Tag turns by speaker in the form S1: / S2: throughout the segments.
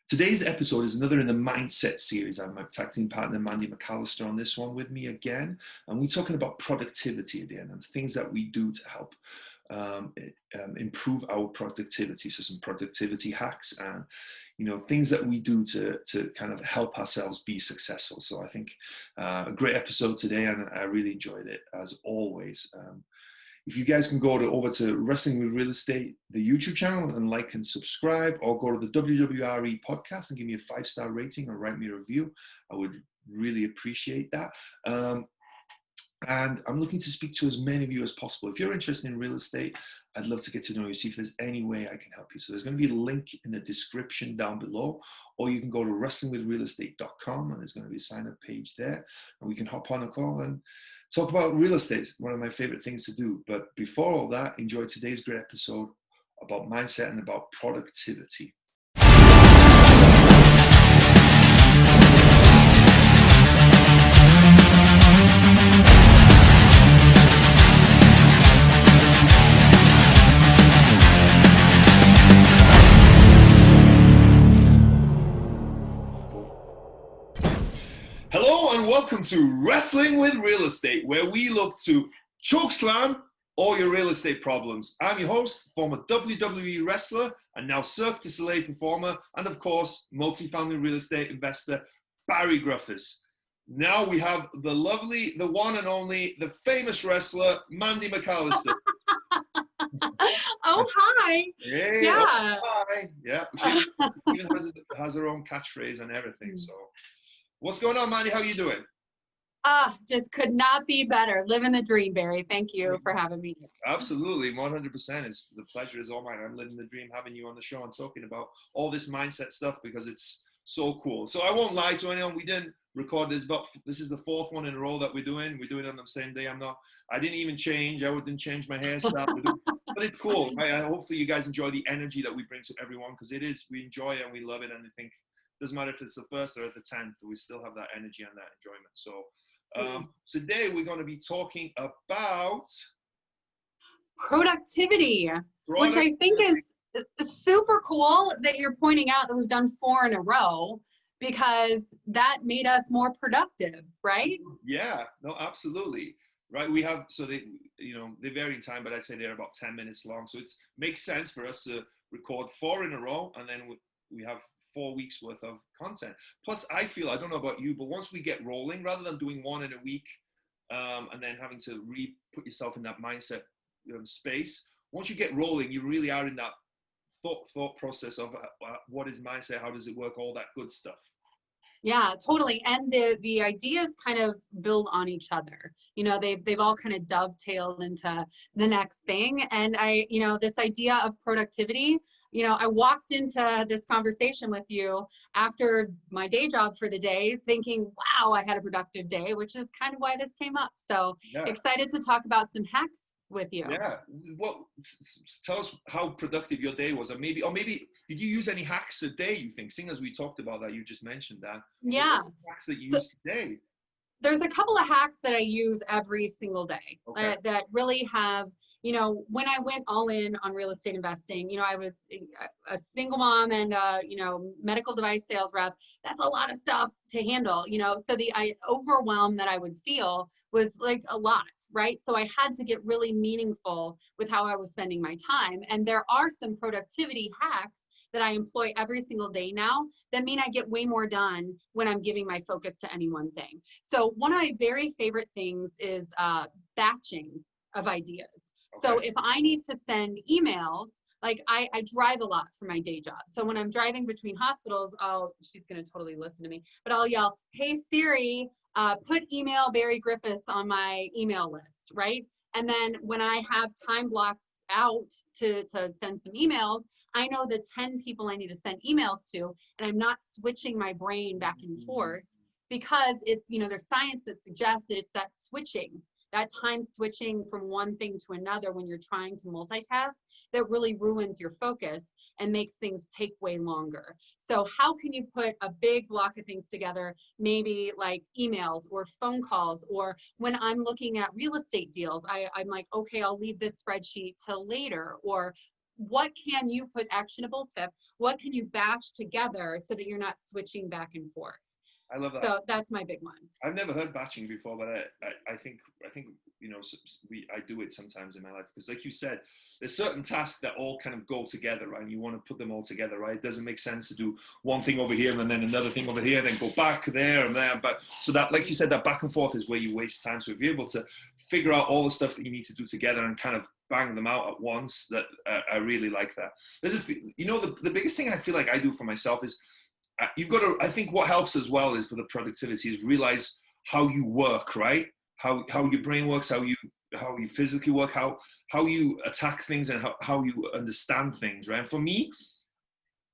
S1: Today's episode is another in the Mindset series. I have my tag team partner, Mandy McAllister, on this one with me again. And we're talking about productivity again and things that we do to help improve our productivity. So some productivity hacks and, things that we do to kind of help ourselves be successful. So I think a great episode today, and I really enjoyed it as always. If you guys can go over to Wrestling with Real Estate, the YouTube channel, and like and subscribe, or go to the WWRE podcast and give me a 5-star rating or write me a review, I would really appreciate that. And I'm looking to speak to as many of you as possible. If you're interested in real estate, I'd love to get to know you, see if there's any way I can help you. So there's going to be a link in the description down below, or you can go to wrestlingwithrealestate.com and there's going to be a sign up page there, and we can hop on a call and talk about real estate. It's one of my favorite things to do. But before all that, enjoy today's great episode about mindset and about productivity. Hello and welcome to Wrestling with Real Estate, where we look to chokeslam all your real estate problems. I'm your host, former WWE wrestler and now Cirque du Soleil performer, and of course, multifamily real estate investor, Barry Griffiths. Now we have the lovely, the one and only, the famous wrestler, Mandy McAllister.
S2: Oh, hi.
S1: Hey,
S2: yeah.
S1: Oh, hi. Yeah. She even has her own catchphrase and everything. So what's going on, Mandy? How are you doing?
S2: Just could not be better. Living the dream, Barry. Thank you for having me.
S1: Absolutely, 100%. It's the pleasure is all mine. I'm living the dream having you on the show and talking about all this mindset stuff because it's so cool. So I won't lie to anyone. We didn't record this, but this is the 4th one in a row that we're doing. We're doing it on the same day. I didn't even change. I didn't change my hairstyle. But it's cool. Right? Hopefully you guys enjoy the energy that we bring to everyone, because we enjoy it and we love it. And I think it doesn't matter if it's the 1st or the 10th, we still have that energy and that enjoyment. So today we're going to be talking about
S2: productivity, which I think is super cool that you're pointing out that we've done 4 in a row, because that made us more productive, right?
S1: Yeah, no, absolutely. Right. We have, so they vary in time, but I'd say they're about 10 minutes long. So it makes sense for us to record 4 in a row, and then we have 4 weeks worth of content. Plus, I feel, I don't know about you, but once we get rolling, rather than doing 1 in a week and then having to put yourself in that mindset space, once you get rolling, you really are in that thought process of what is mindset, how does it work, all that good stuff.
S2: Yeah, totally. And the ideas kind of build on each other. They've all kind of dovetailed into the next thing. And this idea of productivity, I walked into this conversation with you after my day job for the day thinking, wow, I had a productive day, which is kind of why this came up. So Excited to talk about some hacks with you.
S1: Yeah. Well, tell us how productive your day was, or maybe did you use any hacks today, you think, seeing as we talked about that, you just mentioned that.
S2: Yeah.
S1: Hacks that you used today?
S2: There's a couple of hacks that I use every single day that really have, when I went all in on real estate investing, I was a single mom and, medical device sales rep. That's a lot of stuff to handle, so the overwhelm that I would feel was like a lot, right? So I had to get really meaningful with how I was spending my time. And there are some productivity hacks that I employ every single day now that mean I get way more done when I'm giving my focus to any one thing. So one of my very favorite things is batching of ideas. Okay. So if I need to send emails, like I drive a lot for my day job. So when I'm driving between hospitals, she's going to totally listen to me, but I'll yell, "Hey Siri, put email Barry Griffiths on my email list," right? And then when I have time blocks out to send some emails, I know the 10 people I need to send emails to, and I'm not switching my brain back and forth, because it's, there's science that suggests that it's that switching, that time switching from one thing to another when you're trying to multitask, that really ruins your focus and makes things take way longer. So how can you put a big block of things together, maybe like emails or phone calls, or when I'm looking at real estate deals, I'm like, okay, I'll leave this spreadsheet till later, or what can you put actionable tip? What can you batch together so that you're not switching back and forth?
S1: I love that.
S2: So that's my big one.
S1: I've never heard batching before, but I think you know, I do it sometimes in my life because, like you said, there's certain tasks that all kind of go together, right? And you want to put them all together, right? It doesn't make sense to do one thing over here and then another thing over here, then go back there and there. But so that, like you said, that back and forth is where you waste time. So if you're able to figure out all the stuff that you need to do together and kind of bang them out at once, that I really like that. You know, the biggest thing I feel like I do for myself is, you've got to, I think what helps as well is for the productivity is realize how you work, right? How your brain works, how you physically work, how you attack things, and how you understand things, right? And for me,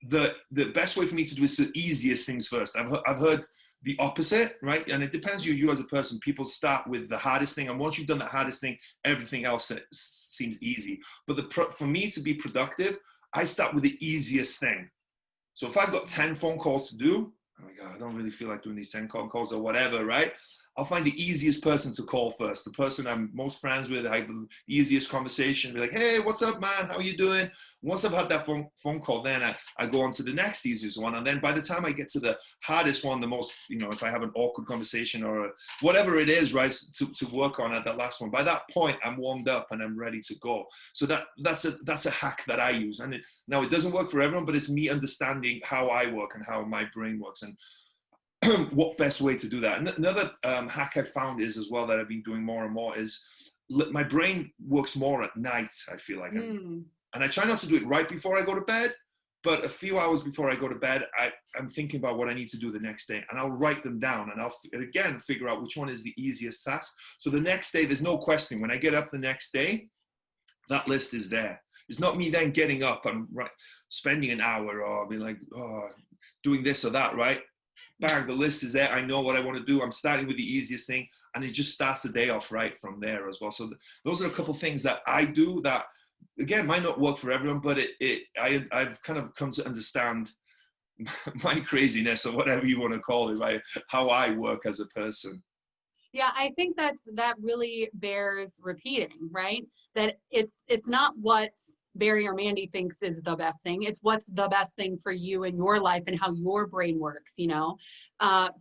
S1: the best way for me to do is the easiest things first. I've heard the opposite, right? And it depends on you as a person. People start with the hardest thing, and once you've done the hardest thing, everything else seems easy. But for me to be productive, I start with the easiest thing. So if I've got 10 phone calls to do, oh my God, I don't really feel like doing these 10 phone calls or whatever, right? I'll find the easiest person to call first, the person I'm most friends with, I have the easiest conversation, be like, hey, what's up, man? How are you doing? Once I've had that phone call, then I go on to the next easiest one. And then by the time I get to the hardest one, the most, you know, if I have an awkward conversation or whatever it is, right, to work on at that last one, by that point, I'm warmed up and I'm ready to go. So that's a hack that I use. And now it doesn't work for everyone, but it's me understanding how I work and how my brain works. And what best way to do that? Another hack I found is as well that I've been doing more and more is my brain works more at night, I feel like. And I try not to do it right before I go to bed, but a few hours before I go to bed, I'm thinking about what I need to do the next day, and I'll write them down, and I'll again figure out which one is the easiest task. So the next day, there's no question. When I get up the next day, that list is there. It's not me then getting up and spending an hour or being like, oh, doing this or that, right? Bang, the list is there. I know what I want to do. I'm starting with the easiest thing, and it just starts the day off right from there as well. So those are a couple of things that I do that, again, might not work for everyone, but I've kind of come to understand my craziness, or whatever you want to call it, right? How I work as a person.
S2: Yeah, I think that really bears repeating, right? That it's not what Barry or Mandy thinks is the best thing. It's what's the best thing for you and your life and how your brain works, you know?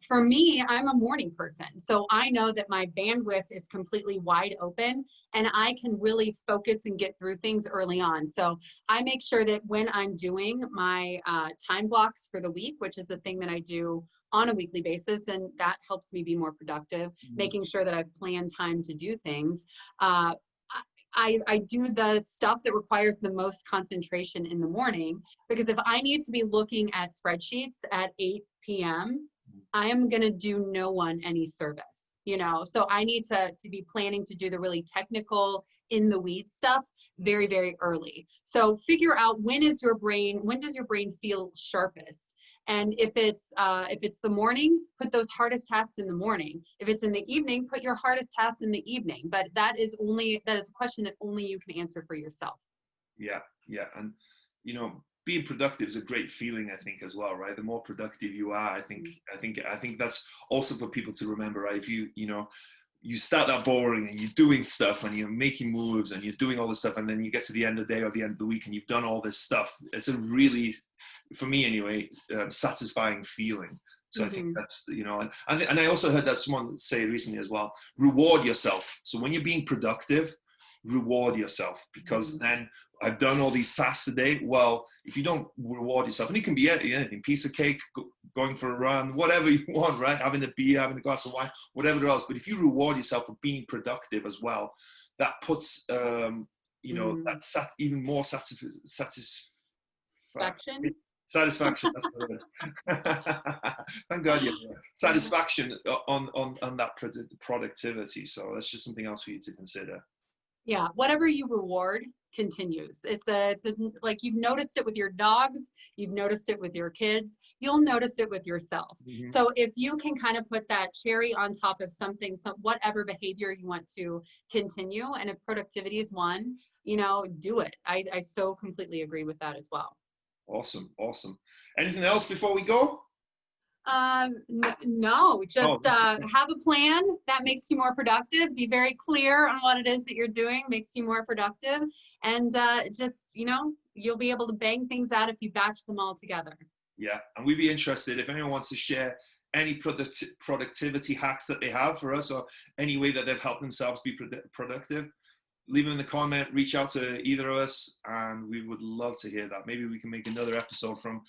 S2: For me, I'm a morning person. So I know that my bandwidth is completely wide open and I can really focus and get through things early on. So I make sure that when I'm doing my time blocks for the week, which is the thing that I do on a weekly basis, and that helps me be more productive, making sure that I've planned time to do things. I do the stuff that requires the most concentration in the morning, because if I need to be looking at spreadsheets at 8 p.m., I am going to do no one any service, you know? So I need to be planning to do the really technical in the weeds stuff very, very early. So figure out when does your brain feel sharpest? And if it's the morning, put those hardest tasks in the morning. If it's in the evening, put your hardest tasks in the evening. But that is a question that only you can answer for yourself.
S1: Yeah. And you know, being productive is a great feeling, I think, as well, right? The more productive you are, I think that's also for people to remember, right? If you start that boring and you're doing stuff and you're making moves and you're doing all this stuff, and then you get to the end of the day or the end of the week and you've done all this stuff, it's a really, for me anyway, satisfying feeling. So I think that's, you know, and I also heard that someone say recently as well, reward yourself. So when you're being productive, reward yourself, because then I've done all these tasks today. Well, if you don't reward yourself, and it can be anything, piece of cake, going for a run, whatever you want, right? Having a beer, having a glass of wine, whatever else. But if you reward yourself for being productive as well, that puts, you know, that's even more satisfaction. Satisfaction. That's the word. Thank God, yeah. Satisfaction on that productivity. So that's just something else for you to consider.
S2: Yeah, whatever you reward continues. It's like you've noticed it with your dogs, you've noticed it with your kids, you'll notice it with yourself. So if you can kind of put that cherry on top of something, whatever behavior you want to continue, and if productivity is one, you know, do it. I so completely agree with that as well.
S1: Awesome. Anything else before we go?
S2: No, just
S1: Oh,
S2: have a plan that makes you more productive. Be very clear on what it is that you're doing, makes you more productive. And just, you'll be able to bang things out if you batch them all together.
S1: yeah, and we'd be interested if anyone wants to share any productivity hacks that they have for us, or any way that they've helped themselves be productive. Leave them in the comment, reach out to either of us, and we would love to hear that. Maybe we can make another episode from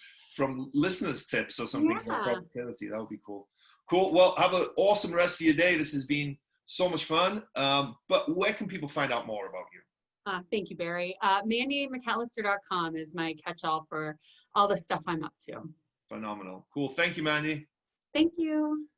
S1: listeners' tips or something about
S2: Yeah.
S1: productivity. That would be cool. Cool. Well, have an awesome rest of your day. This has been so much fun. But where can people find out more about you?
S2: Thank you, Barry. MandyMcAllister.com is my catch-all for all the stuff I'm up to.
S1: Phenomenal. Cool. Thank you, Mandy.
S2: Thank you.